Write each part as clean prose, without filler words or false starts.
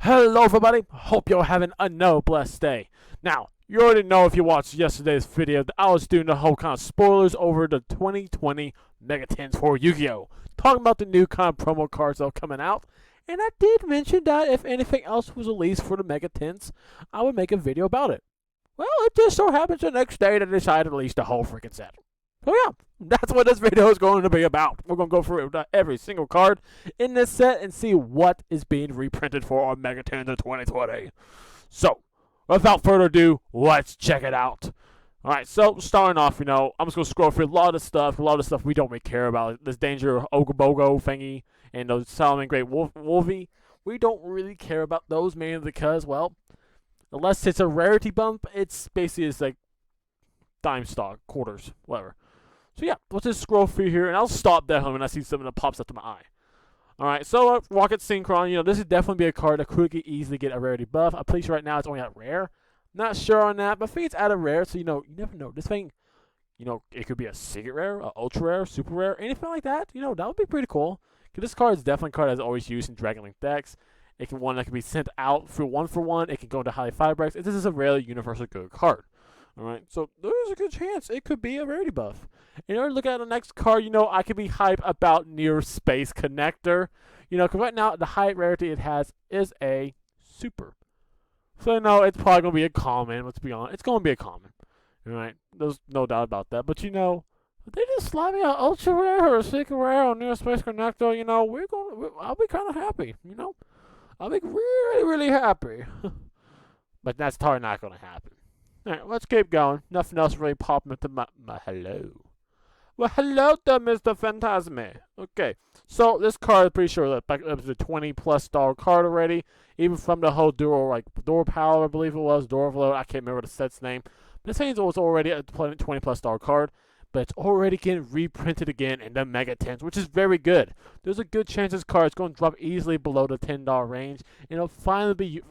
Hello everybody, hope you're having a blessed day. Now, you already know if you watched yesterday's video that I was doing the whole kind of spoilers over the 2020 Megatins for Yu-Gi-Oh! Talking about the new kind of promo cards that are coming out. And I did mention that if anything else was released for the Megatins, I would make a video about it. Well, it just so happens the next day that I decided to release the whole freaking set. So yeah, that's what this video is going to be about. We're going to go through every single card in this set and see what is being reprinted for our Megatins in 2020. So, without further ado, let's check it out. Alright, so starting off, I'm just going to scroll through a lot of stuff we don't really care about. Like this Danger Ogobogo thingy and those Solomon Great Wolvie. We don't really care about those mainly because, well, unless it's a rarity bump, it's basically like dime stock, quarters, whatever. So yeah, let's just scroll through here, and I'll stop that when I see something that pops up to my eye. Alright, so Rocket Synchron, this would definitely be a card that could easily get a rarity buff. I'm pretty sure right now it's only at rare. Not sure on that, but I think it's at a rare, so you never know. This thing, it could be a secret rare, a ultra rare, super rare, anything like that. That would be pretty cool. Because this card is definitely a card that's always used in Dragon Link decks. It can one that can be sent out for one. It can go into Highly Firebricks. This is a really universal good card. Alright, so there's a good chance it could be a rarity buff. In order to look at the next card, I could be hype about Near Space Connector. Because right now, the high rarity it has is a super. So, it's probably going to be a common. Let's be honest. It's going to be a common. Alright, there's no doubt about that. But, if they just slap me an ultra rare or a secret rare on Near Space Connector, I'll be kind of happy, I'll be really, really happy. But that's probably not going to happen. Alright, let's keep going. Nothing else really popping into my hello. Well, hello there, Mr. Phantasme. Okay, so this card, I'm pretty sure that it was a $20+ card already. Even from the whole Door Power, I believe it was, Door Overload, I can't remember the set's name. But this thing was already a $20+ card, but it's already getting reprinted again in the Megatins, which is very good. There's a good chance this card is going to drop easily below the $10 range, and it'll finally be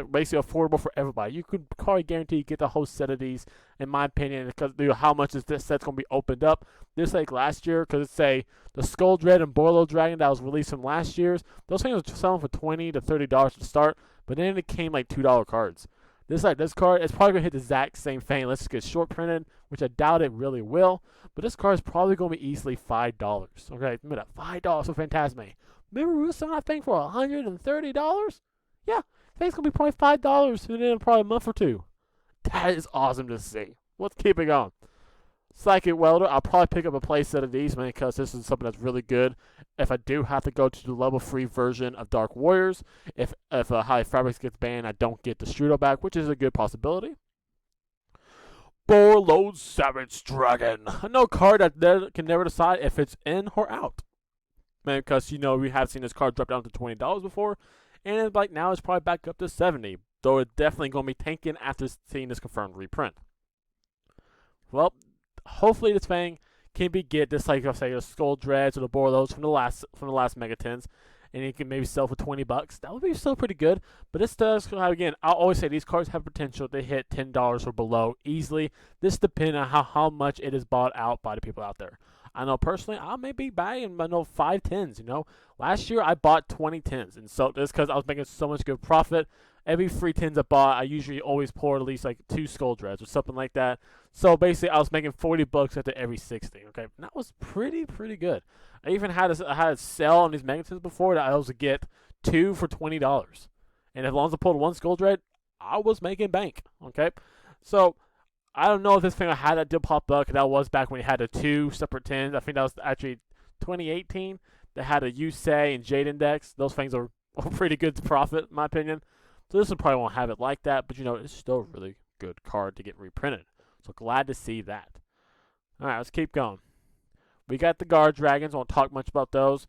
basically affordable for everybody. You could probably guarantee you get the whole set of these, in my opinion, because how much is this set's going to be opened up. This like last year, because it's the Skull Dread and Boilo Dragon that was released from last year's. Those things were selling for $20 to $30 to start, but then it came like $2 cards. This card, it's probably going to hit the exact same thing. Let's get short printed, which I doubt it really will. But this card is probably going to be easily $5. Okay, admit it, $5 for Phantasme. Remember we were selling that thing for $130? Yeah. I think it's going to be probably $5 within probably a month or two. That is awesome to see. Let's keep it going. Psychic Welder, I'll probably pick up a playset of these, man, because this is something that's really good. If I do have to go to the level 3 version of Dark Warriors, if High Fabrics gets banned, I don't get the Strudo back, which is a good possibility. Borload Savage Dragon. No card that can never decide if it's in or out. Man, because, we have seen this card drop down to $20 before. And now it's probably back up to $70, though it's definitely going to be tanking after seeing this confirmed reprint. Well, hopefully this thing can be just like I say, the Skull Dreads or the Borlos from the last Megatins, and you can maybe sell for $20. That would be still pretty good. But this does, again, I'll always say these cards have potential to hit $10 or below easily. This depends on how much it is bought out by the people out there. I know personally, I may be buying 5 tins. Last year I bought 20 tins, and so just because I was making so much good profit, every 3 tins I bought, I usually always pour at least 2 Skull Dreads or something like that. So basically, I was making $40 after every 60. Okay, and that was pretty good. I even had a sell on these Megatins before that I was to get 2 for $20, and as long as I pulled 1 Skull Dread, I was making bank. Okay, so. I don't know if this thing I had that did pop up, because that was back when we had the 2 separate tins. I think that was actually 2018. They had a Yusei and Jade Index. Those things are pretty good to profit, in my opinion. So this one probably won't have it like that, but it's still a really good card to get reprinted. So glad to see that. Alright, let's keep going. We got the Guard Dragons. I won't talk much about those.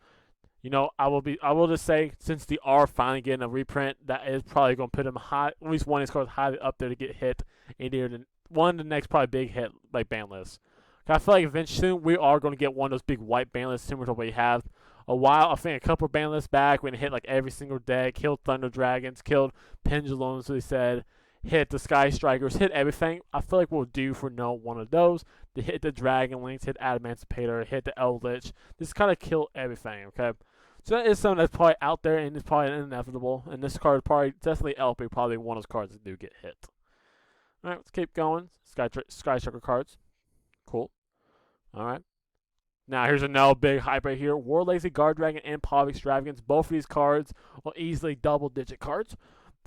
I will just say, since they are finally getting a reprint, that is probably going to put them high, at least one of these cards highly up there to get hit in either the next probably big hit ban list. I feel like eventually soon we are going to get one of those big white ban lists similar to what we have a while. I think a couple of ban lists back when it hit every single deck, killed Thunder Dragons, killed Pendulums, they said, hit the Sky Strikers, hit everything. I feel like we'll do for one of those to hit the Dragon Links, hit Adamantipator, hit the Eldritch, just kind of kill everything. Okay, So that is something that's probably out there and it's probably inevitable. And this card is probably definitely LP, probably one of those cards that do get hit. All right, let's keep going. Sky Striker cards, cool. All right. Now here's another big hype right here. War Lazy, Guard Dragon, and Pop Extravagance. Both of these cards are easily double-digit cards.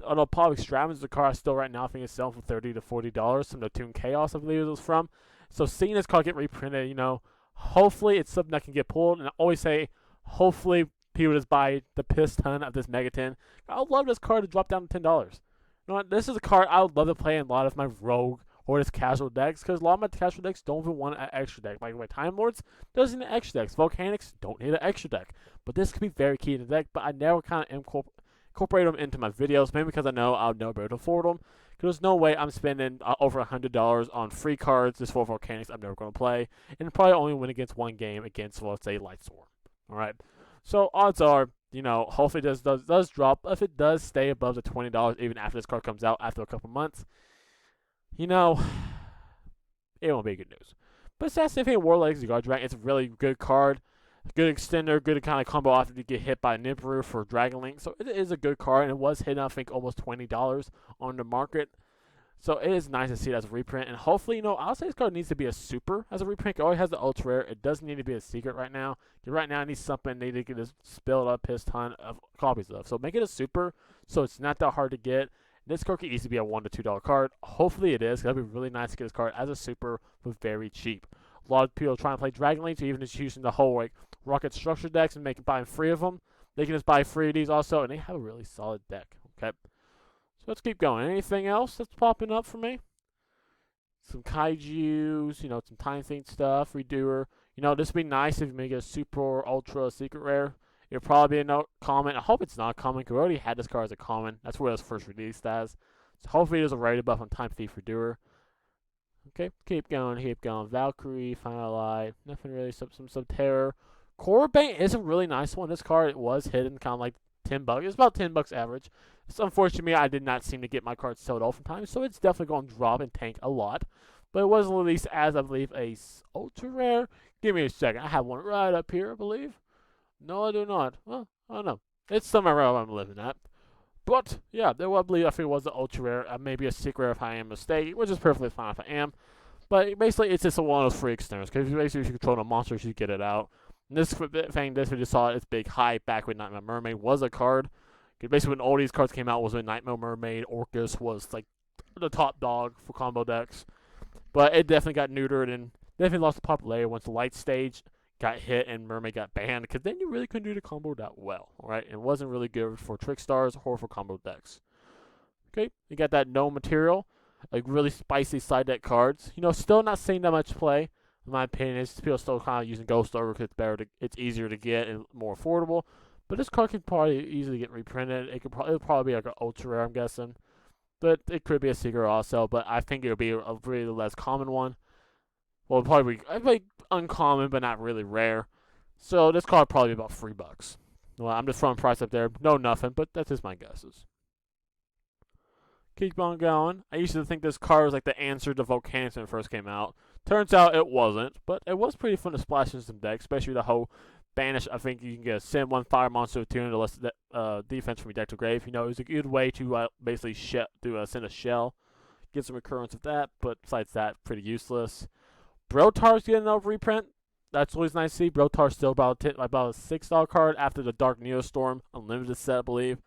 Although Pop Extravagance is a card still right now I think it's selling for $30 to $40 from the Toon Chaos I believe it was from. So seeing this card get reprinted, hopefully it's something that can get pulled. And I always say, hopefully people just buy the piss ton of this Megaton. I would love this card to drop down to $10. You know what? This is a card I would love to play in a lot of my Rogue or just casual decks, because a lot of my casual decks don't even want an extra deck. Like my Time Lords doesn't need an extra deck. Volcanics don't need an extra deck. But this could be very key in the deck, but I never kind of incorporate them into my videos, maybe because I know I'll never be able to afford them. Because there's no way I'm spending over $100 on free cards just for Volcanics I'm never going to play, and probably only win against one game against, let's say, Lightstorm. Alright? So odds are, hopefully this does drop. If it does stay above the $20 even after this card comes out after a couple months, it won't be good news. But Assassination War Legacy Guard Dragon, it's a really good card. Good extender, good kind of combo after you get hit by Nibiru for Dragon Link. So it is a good card, and it was hitting, I think, almost $20 on the market. So it is nice to see it as a reprint. And hopefully, I'll say this card needs to be a super as a reprint. It always has the ultra rare. It doesn't need to be a secret right now. Right now, it needs something they can just spill up his ton of copies of. So make it a super so it's not that hard to get. This card could easily be a $1 to $2 card. Hopefully it is. That'd be really nice to get this card as a super for very cheap. A lot of people trying to play Dragon Link, so even just using the whole Rocket Structure decks and buying 3 of them. They can just buy 3 of these also, and they have a really solid deck. Okay, so let's keep going. Anything else that's popping up for me? Some Kaijus, some Time Think stuff, Redoer. This would be nice if you make a super or ultra secret rare. It'll probably be a common. I hope it's not common, because we already had this card as a common. That's where it was first released as. So hopefully there's a rarity buff on Time Thief Redoer. Okay, keep going. Valkyrie, Final Light, nothing really. Some Subterror. Core Bane is a really nice one. This card was hidden kind of like $10. It's about $10 average. So unfortunately, I did not seem to get my cards sold all from time, so it's definitely going to drop and tank a lot. But it was released as, I believe, a ultra rare. Give me a second. I have one right up here, I believe. No, I do not. Well, I don't know. It's somewhere where I'm living at. But, yeah, I think it was the ultra rare. Maybe a secret rare if I am mistaken, which is perfectly fine if I am. But basically, it's just one of those free extenders. Because basically, if you control the monsters, you get it out. And this thing, we just saw its big hype back when Nightmare Mermaid was a card. Basically, when all these cards came out was when Nightmare Mermaid, Orcus was like the top dog for combo decks. But it definitely got neutered and definitely lost the popularity once the light stage got hit and Mermaid got banned, because then you really couldn't do the combo that well, right? It wasn't really good for trick stars or for combo decks. Okay, you got that no material, like really spicy side deck cards. Still not seeing that much play. In my opinion, it's people still kind of using Ghost Over because it's easier to get and more affordable. But this card can probably easily get reprinted. It'll probably be like an ultra rare, I'm guessing. But it could be a secret also. But I think it'll be a really less common one. Well, it'll probably be uncommon, but not really rare. So this card probably be about $3. Well, I'm just throwing price up there. No, nothing, but that's just my guesses. Keep on going. I used to think this card was like the answer to Volcanics when it first came out. Turns out it wasn't, but it was pretty fun to splash in some decks, especially the whole banish. I think you can get a send 1 fire monster with 2 into less defense from your deck to grave. It was a good way to basically send a shell. Get some recurrence of that, but besides that, pretty useless. Brotar's getting a reprint. That's always nice to see. Brotar's still about a $6 card after the Dark Neostorm Unlimited set, I believe.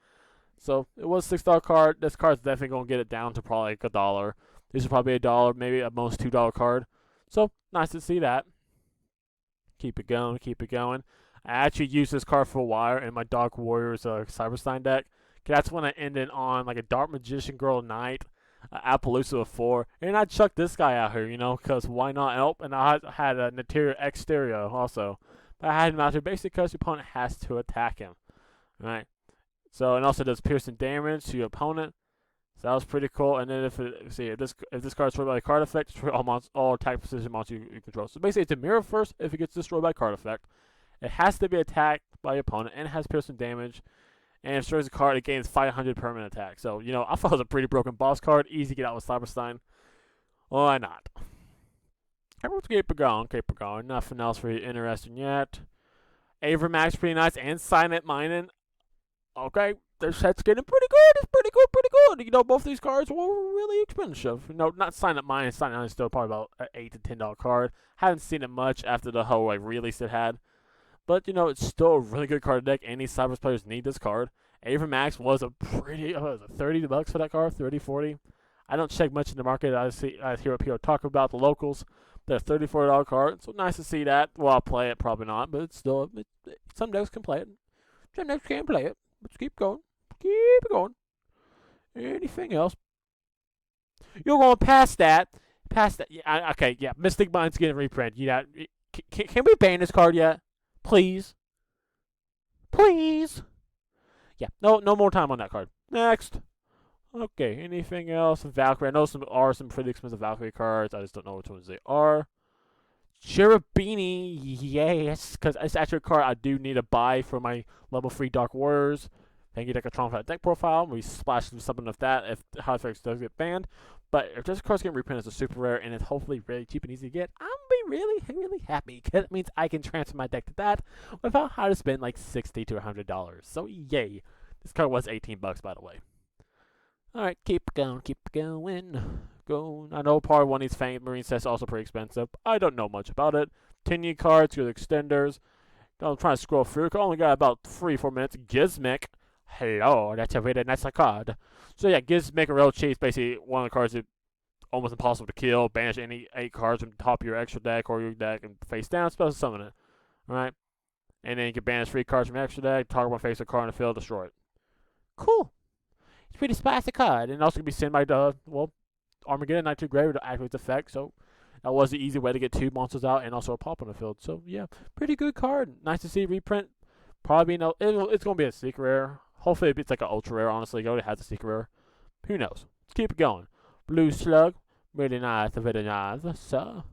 So it was a $6 card. This card's definitely going to get it down to probably like $1. This is probably $1, maybe at most $2 card. So nice to see that. Keep it going. I actually used this card for a while in my Dark Warriors Cyberstein deck. That's when I ended on like a Dark Magician Girl Knight, Appaloosa 4, and I chucked this guy out here, because why not help? And I had a Neteria Exterior also. But I had him out here basically because your opponent has to attack him. Alright. So, and also does piercing damage to your opponent. So that was pretty cool. And then if this card is destroyed by a card effect, destroy all attack precision monsters you control. So basically, it's a mirror first if it gets destroyed by a card effect. It has to be attacked by your opponent, and it has piercing damage. And if it destroys a card, it gains 500 permanent attack. So, I thought it was a pretty broken boss card. Easy to get out with Cyberstein. Why not? Everyone's keep it going. Nothing else really interesting yet. Avermax pretty nice, and Silent Minen. Okay, their set's getting pretty good. It's pretty good, pretty good. You know, both these cards were really expensive. You know, not Silent Minen. Silent Minen is still probably about an $8 to $10 card. Haven't seen it much after the whole like release it had. But, you know, it's still a really good card deck. Any Cyber's players need this card. Avermax was a pretty, was it $30 for that card? 30, 40. I don't check much in the market. I hear what people talk about, the locals. They're $34 card. So nice to see that. Well, I'll play it, probably not. But it's still, some decks can play it. Some decks can't play it. Let's keep going. Keep it going. Anything else? You're going past that. Past that. Yeah, okay, yeah. Mystic Mind's getting reprinted. Yeah. Can we ban this card yet? Please. Please. Yeah, no more time on that card. Next. Okay, anything else? Valkyrie. I know some are some pretty expensive Valkyrie cards. I just don't know which ones they are. Cherubini, yes, because it's actually a card I do need to buy for my level 3 Dark Warriors. Thank you, Decatron, for that deck profile. We splash something of that if High Effects does get banned. But if this card's getting reprinted as a super rare and it's hopefully really cheap and easy to get, I'm be really, really happy because it means I can transfer my deck to that without having to spend like $60 to $100. So yay! This card was $18, by the way. All right, keep going, keep going. Go. I know part 1 of these Fang Marine sets also pretty expensive. I don't know much about it. 10-year cards, good extenders. I'm trying to scroll through. I only got about 3-4 minutes. Gizmic. Hello, that's a really nice card. So yeah, Gizmic, a real cheap. Basically, one of the cards that almost impossible to kill. Banish any 8 cards from the top of your extra deck or your deck and face down. Special summon it. Alright? And then you can banish 3 cards from your extra deck. Target one face a card in the field, destroy it. Cool. It's a pretty spicy card. And also can be sent by the, well, Armageddon Knight to Grave to activate its effect. So that was the easy way to get 2 monsters out and also a pop on the field. So yeah, pretty good card. Nice to see reprint. Probably it's going to be a secret rare. Hopefully it's like an ultra rare. Honestly, it already has a secret rare. Who knows? Let's keep it going. Blue Slug, really nice, very nice. So,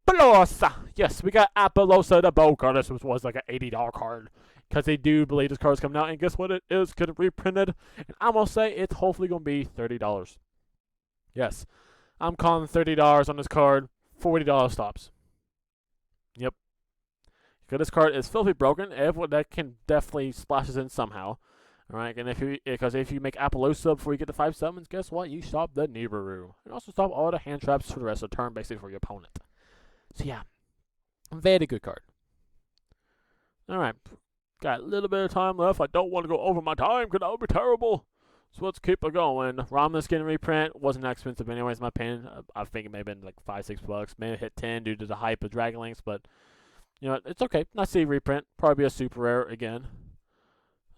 Apollosa. Yes, we got Apollosa, the bow card. This was like an $80 card. Because they do believe this card's coming out. And guess what? It is getting reprinted. And I'm going to say it's hopefully going to be $30. Yes. I'm calling $30 on this card. $40 stops. Yep. Because this card is filthy broken. Everyone that can definitely splashes in somehow. Alright, and if you make Apollosa before you get the 5 summons, guess what? You stop the Nibiru. And also stop all the hand traps for the rest of the turn, basically, for your opponent. So yeah. Very good card. Alright. Got a little bit of time left. I don't want to go over my time because that would be terrible. So let's keep it going. Ramna's getting reprint. Wasn't that expensive anyways, in my opinion. I think it may have been like $5-6. Maybe hit 10 due to the hype of Dragon Links, but you know, it's okay. Not see reprint. Probably a super rare again.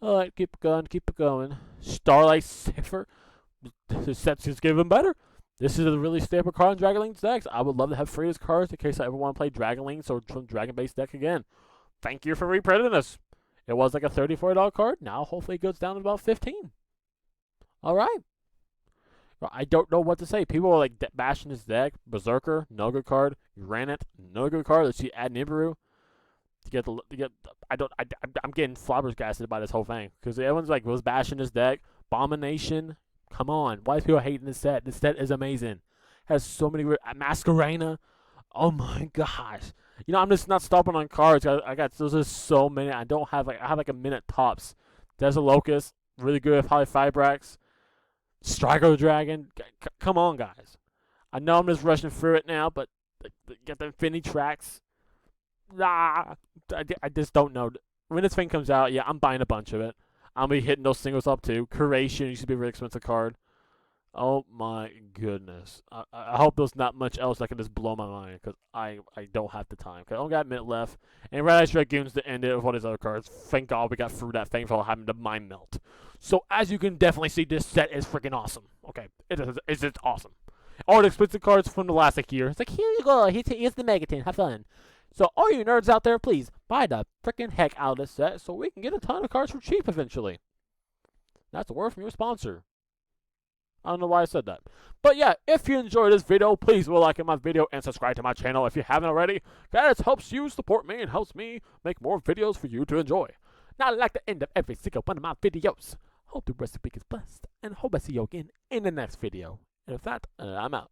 Alright, keep it going, keep it going. Starlight Cipher. The set's just getting better. This is a really staple card in Dragon Links decks. I would love to have 3 of these cards in case I ever want to play Dragon Links or some Dragon-based deck again. Thank you for reprinting this. It was like a $34 card. Now, hopefully, it goes down to about $15. All right. I don't know what to say. People are like bashing this deck. Berserker, no good card. Granite, no good card. Let's see, add Nibiru. I'm getting flabbergasted by this whole thing because everyone's like was bashing this deck. Abomination. Come on. Why is people hating this set? This set is amazing. Has so many weird Masquerena. Oh my gosh. You know, I'm just not stopping on cards. There's just so many. I have like a minute tops. Desert Locust, really good. Polyfibrax, Striker Dragon. Come on, guys. I know I'm just rushing through it now, but get the Infinity Tracks. I just don't know. When this thing comes out, yeah, I'm buying a bunch of it. I'll be hitting those singles up too. Curation used to be a really expensive card. Oh my goodness. I hope there's not much else that can just blow my mind because I don't have the time. Cause I only got a minute left. And Red Eyes Dragoons to end it with one of his other cards. Thank God we got through that thing for having the mind melt. So as you can definitely see, this set is freaking awesome. Okay, it's just awesome. All the expensive cards from the last year. It's like, here you go. Here's the Megaton. Have fun. So all you nerds out there, please buy the freaking heck out of this set so we can get a ton of cards for cheap eventually. That's a word from your sponsor. I don't know why I said that. But yeah, if you enjoyed this video, please like my video and subscribe to my channel if you haven't already. That helps you support me and helps me make more videos for you to enjoy. Now, like the end of every single one of my videos. Hope the rest of the week is blessed, and hope I see you again in the next video. And with that, I'm out.